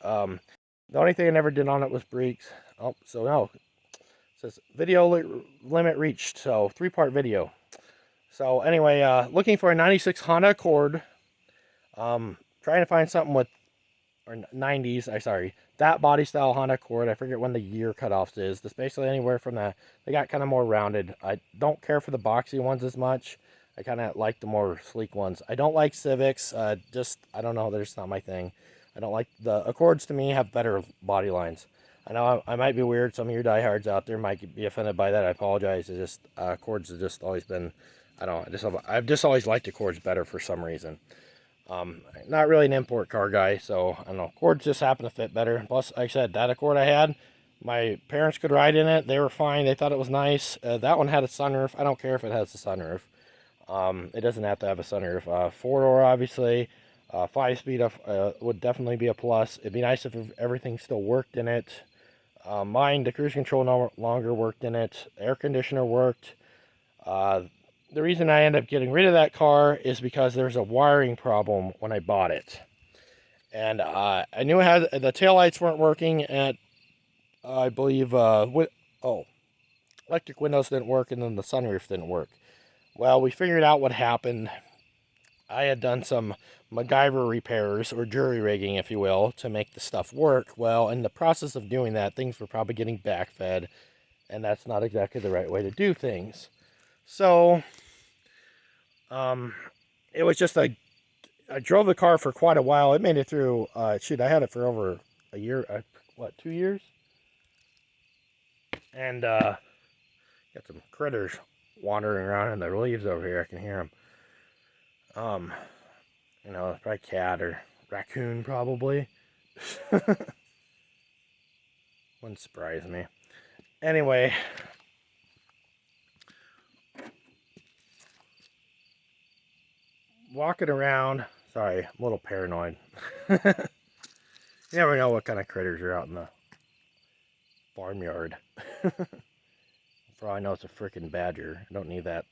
The only thing I never did on it was brakes. Oh, so no. It says video limit reached. So 3-part video. So anyway, looking for a 96 Honda Accord. Trying to find something with, or 90s, sorry, that body style Honda Accord. I forget when the year cutoffs is. That's basically anywhere from the, they got kind of more rounded. I don't care for the boxy ones as much. I kind of like the more sleek ones. I don't like Civics. I don't know. They're just not my thing. I don't like the Accords. To me, have better body lines. I know I might be weird. Some of your diehards out there might be offended by that. I apologize. It's just Accords have just always been. I don't know. I've just always liked Accords better for some reason. Not really an import car guy, so I don't know. Accords just happen to fit better. Plus, like I said, that Accord I had, my parents could ride in it. They were fine. They thought it was nice. That one had a sunroof. I don't care if it has a sunroof. It doesn't have to have a sunroof. 4-door, obviously. 5-speed would definitely be a plus. It'd be nice if everything still worked in it. Mine, the cruise control no longer worked in it. Air conditioner worked. The reason I ended up getting rid of that car is because there's a wiring problem when I bought it. And I knew it had, the taillights weren't working, and I believe, electric windows didn't work, and then the sunroof didn't work. Well, we figured out what happened. I had done some MacGyver repairs, or jury rigging, if you will, to make the stuff work. Well, in the process of doing that, things were probably getting backfed, and that's not exactly the right way to do things. So, it was just I drove the car for quite a while. It made it through, I had it for over a year, 2 years? And, got some critters wandering around in the leaves over here. I can hear them. Probably cat or raccoon, probably. Wouldn't surprise me. Anyway, walking around. Sorry, I'm a little paranoid. You never know what kind of critters are out in the farmyard. For all I know, it's a freaking badger. I don't need that.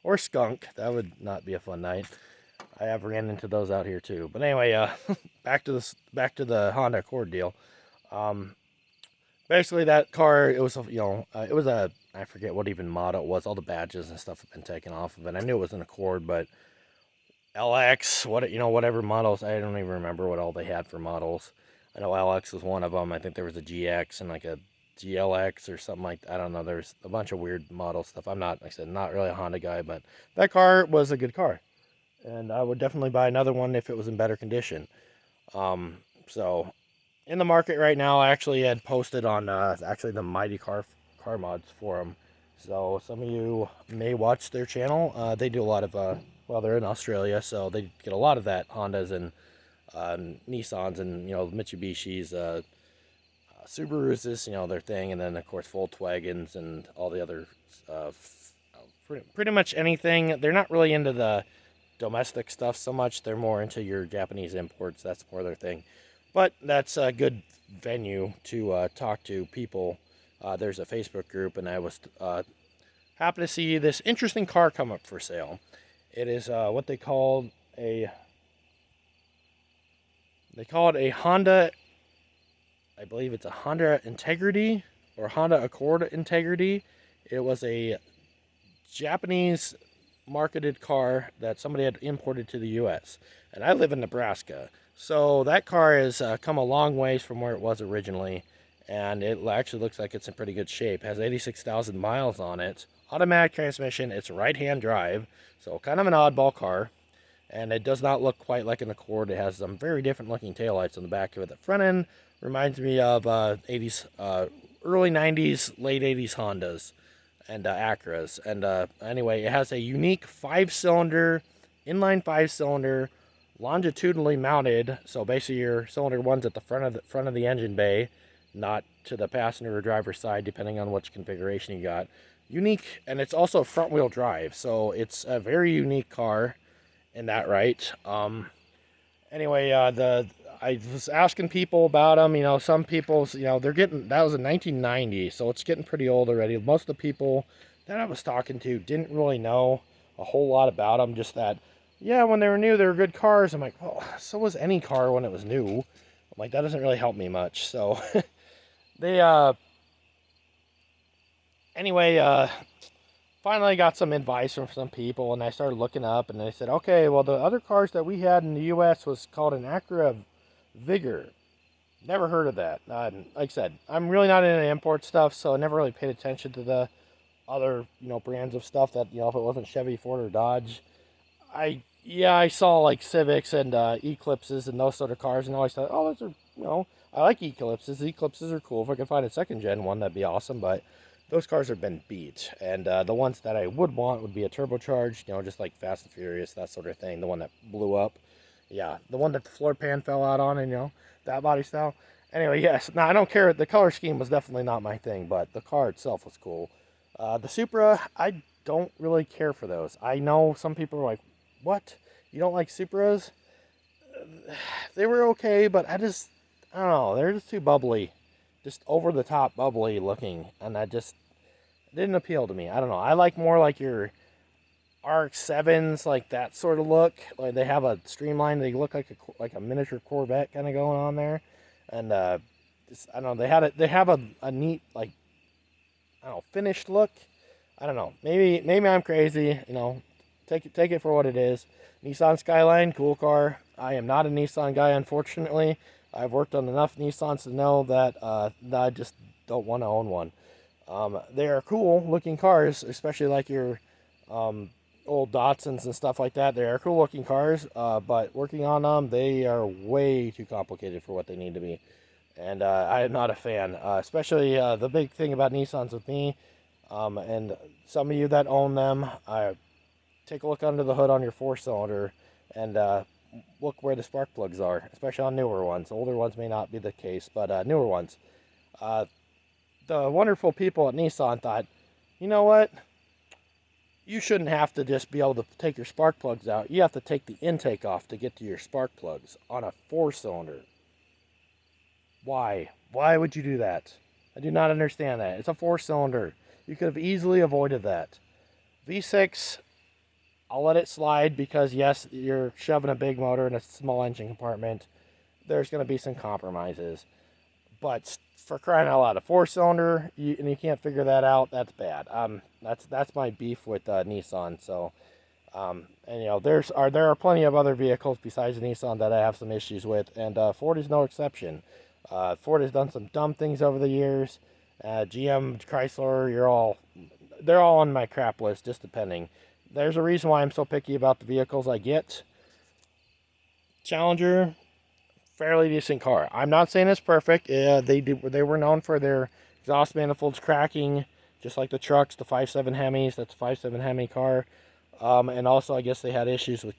Or skunk. That would not be a fun night. I have ran into those out here too. But anyway, back to the Honda Accord deal. Basically that car, it was it was a, I forget what even model it was. All the badges and stuff have been taken off of it. I knew it was an Accord, but LX, whatever models, I don't even remember what all they had for models. I know LX was one of them. I think there was a GX and like a GLX or something like that. I don't know. There's a bunch of weird model stuff. I'm not, like I said, not really a Honda guy, but that car was a good car. And I would definitely buy another one if it was in better condition. So in the market right now, I actually had posted on actually the Mighty Car Mods forum. So some of you may watch their channel. They do a lot of they're in Australia, so they get a lot of that Hondas and Nissans and Mitsubishis, Subarus is their thing, and then of course Volkswagens and all the other pretty much anything. They're not really into the domestic stuff so much. They're more into your Japanese imports. That's more their thing. But that's a good venue to talk to people. There's a Facebook group, and I was happened to see this interesting car come up for sale. It is what they call a Honda. I believe it's a Honda Integrity or Honda Accord Integrity. It was a Japanese marketed car that somebody had imported to the U.S. And I live in Nebraska, so that car has come a long ways from where it was originally, and it actually looks like it's in pretty good shape. It has 86,000 miles on it. Automatic transmission. It's right-hand drive, so kind of an oddball car. And it does not look quite like an Accord. It has some very different looking taillights on the back of it. The front end reminds me of 80s, early 90s, late 80s Hondas and Acuras. And anyway, it has a unique 5-cylinder, inline 5-cylinder, longitudinally mounted. So basically, your cylinder one's at the front of the engine bay, not to the passenger or driver's side, depending on which configuration you got. Unique, and it's also front-wheel drive, so it's a very unique car in that right. Anyway, I was asking people about them. Some people, they're getting, that was in 1990, so it's getting pretty old already. Most of the people that I was talking to didn't really know a whole lot about them. Just that, yeah, when they were new, they were good cars. I'm like, well, so was any car when it was new. like, that doesn't really help me much. So they anyway, finally got some advice from some people, and I started looking up, and they said, okay, well, the other cars that we had in the U.S. was called an Acura Vigor. Never heard of that. Like I said, I'm really not into import stuff, so I never really paid attention to the other, brands of stuff that, if it wasn't Chevy, Ford, or Dodge. I saw like Civics and Eclipses and those sort of cars, and I always thought, oh, those are, I like Eclipses. Eclipses are cool. If I could find a second gen one, that'd be awesome. But those cars have been beat, and the ones that I would want would be a turbocharged, just like Fast and Furious, that sort of thing. The one that blew up, yeah, the one that the floor pan fell out on, and that body style. Anyway, yes. Now I don't care. The color scheme was definitely not my thing, but the car itself was cool. The Supra, I don't really care for those. I know some people are like, what? You don't like Supras? They were okay, but I don't know. They're just too bubbly. Just over the top bubbly looking. And that just didn't appeal to me. I don't know. I like more like your RX-7s, like that sort of look. Like they have a streamline. They look like a miniature Corvette kind of going on there. And I don't know. They have a neat, like, I don't know, finished look. I don't know. Maybe I'm crazy. Take it for what it is. Nissan Skyline, cool car. I am not a Nissan guy, unfortunately. I've worked on enough Nissans to know that I just don't want to own one. They are cool looking cars, especially like your old Datsuns and stuff like that. They are cool looking cars, but working on them, they are way too complicated for what they need to be. And I am not a fan, especially the big thing about Nissans with me, and some of you that own them, take a look under the hood on your 4-cylinder and look where the spark plugs are, especially on newer ones. Older ones may not be the case, but newer ones. The wonderful people at Nissan thought, you know what? You shouldn't have to just be able to take your spark plugs out. You have to take the intake off to get to your spark plugs on a 4-cylinder. Why? Why would you do that? I do not understand that. It's a 4-cylinder. You could have easily avoided that. V6, I'll let it slide because, yes, you're shoving a big motor in a small engine compartment. There's going to be some compromises. But for crying out loud, a 4-cylinder, and you can't figure that out, that's bad. That's my beef with Nissan. So, and there are plenty of other vehicles besides Nissan that I have some issues with, and Ford is no exception. Ford has done some dumb things over the years. GM, Chrysler, they're all on my crap list, just depending. There's a reason why I'm so picky about the vehicles I get. Challenger, fairly decent car. I'm not saying it's perfect. They were known for their exhaust manifolds cracking, just like the trucks, the 5.7 Hemis. That's a 5.7 Hemi car. And also, I guess they had issues with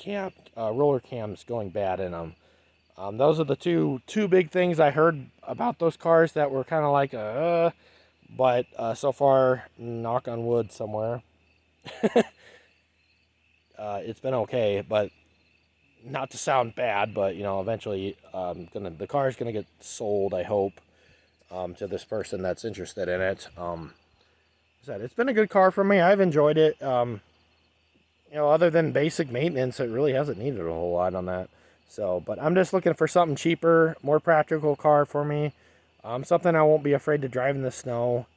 roller cams going bad in them. Those are the two big things I heard about those cars that were kind of like, but so far, knock on wood somewhere, it's been okay. But not to sound bad, but eventually, the car is gonna get sold, I hope, to this person that's interested in it. It's been a good car for me. I've enjoyed it. Other than basic maintenance, it really hasn't needed a whole lot on that. So, but I'm just looking for something cheaper, more practical car for me. Something I won't be afraid to drive in the snow.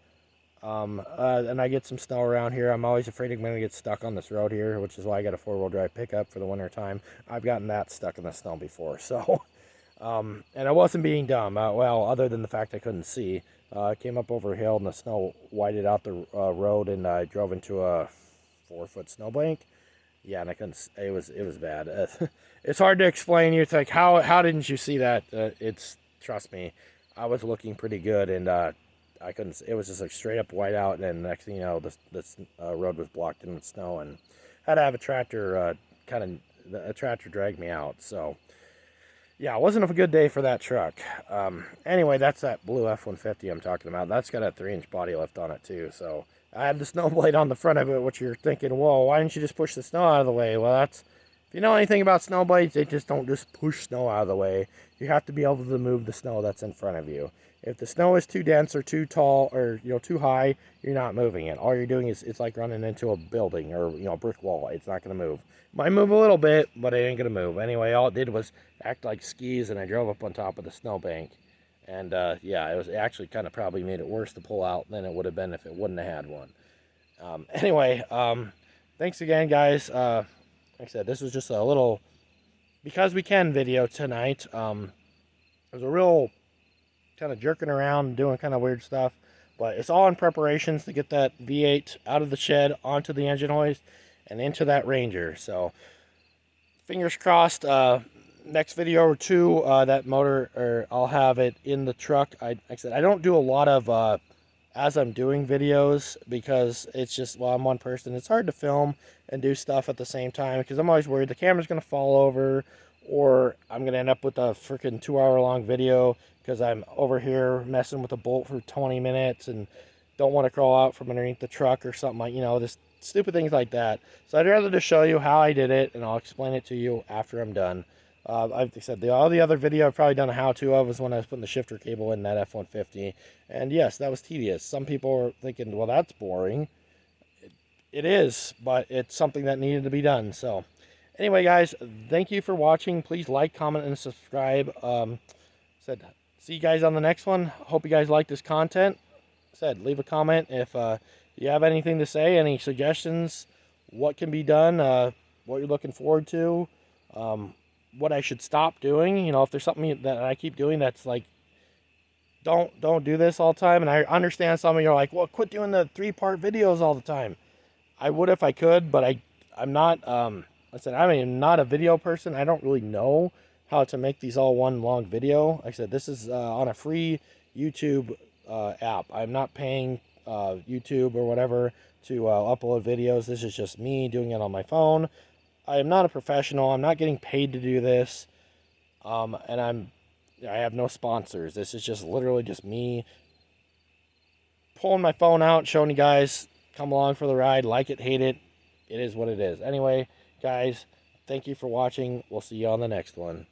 And I get some snow around here. I'm always afraid I'm going to get stuck on this road here, which is why I got a 4-wheel drive pickup for the winter time. I've gotten that stuck in the snow before. So, and I wasn't being dumb. Other than the fact I couldn't see. I came up over a hill and the snow whited out the road, and I drove into a 4-foot snowbank. Yeah, and I couldn't. It was bad. It's hard to explain. You're like, how didn't you see that? Trust me, I was looking pretty good, and I couldn't. It was just like straight up white out, and then next thing you know, this road was blocked in with snow, and had to have a tractor drag me out. So yeah, it wasn't a good day for that truck. Anyway, that's that blue F-150 I'm talking about. That's got a 3-inch body lift on it too. So I had the snow blade on the front of it, which you're thinking, whoa, why didn't you just push the snow out of the way? Well, If you know anything about snow blades, they just don't just push snow out of the way. You have to be able to move the snow that's in front of you. If the snow is too dense or too tall or too high, you're not moving it. All you're doing is it's like running into a building or a brick wall. It's not going to move. Might move a little bit, but it ain't going to move. Anyway, all it did was act like skis, and I drove up on top of the snowbank. And yeah, it actually kind of probably made it worse to pull out than it would have been if it wouldn't have had one. Anyway, thanks again, guys. Like I said, this was just a little because we can video tonight. It was a real kind of jerking around and doing kind of weird stuff, but it's all in preparations to get that V8 out of the shed onto the engine hoist and into that Ranger. So fingers crossed. Next video or two, that motor, or I'll have it in the truck. Like I said, I don't do a lot of as I'm doing videos because it's just, well, I'm one person. It's hard to film and do stuff at the same time because I'm always worried the camera's going to fall over, or I'm going to end up with a freaking 2-hour long video because I'm over here messing with a bolt for 20 minutes and don't want to crawl out from underneath the truck or something like, just stupid things like that. So I'd rather just show you how I did it, and I'll explain it to you after I'm done. I've said all the other video I've probably done a how-to of was when I was putting the shifter cable in that F-150. And yes, that was tedious. Some people are thinking, well, that's boring. It is, but it's something that needed to be done. So anyway, guys, thank you for watching. Please like, comment, and subscribe. See you guys on the next one. Hope you guys like this content. Leave a comment if you have anything to say, any suggestions, what can be done, what you're looking forward to, what I should stop doing. If there's something that I keep doing that's like, don't do this all the time. And I understand some of you are like, well, quit doing the 3-part videos all the time. I would if I could, but I'm not. I'm not a video person. I don't really know how to make these all one long video. Like I said, this is on a free YouTube app. I'm not paying YouTube or whatever to upload videos. This is just me doing it on my phone. I am not a professional. I'm not getting paid to do this. And I have no sponsors. This is just literally just me pulling my phone out, showing you guys, come along for the ride, like it, hate it. It is what it is. Anyway, guys, thank you for watching. We'll see you on the next one.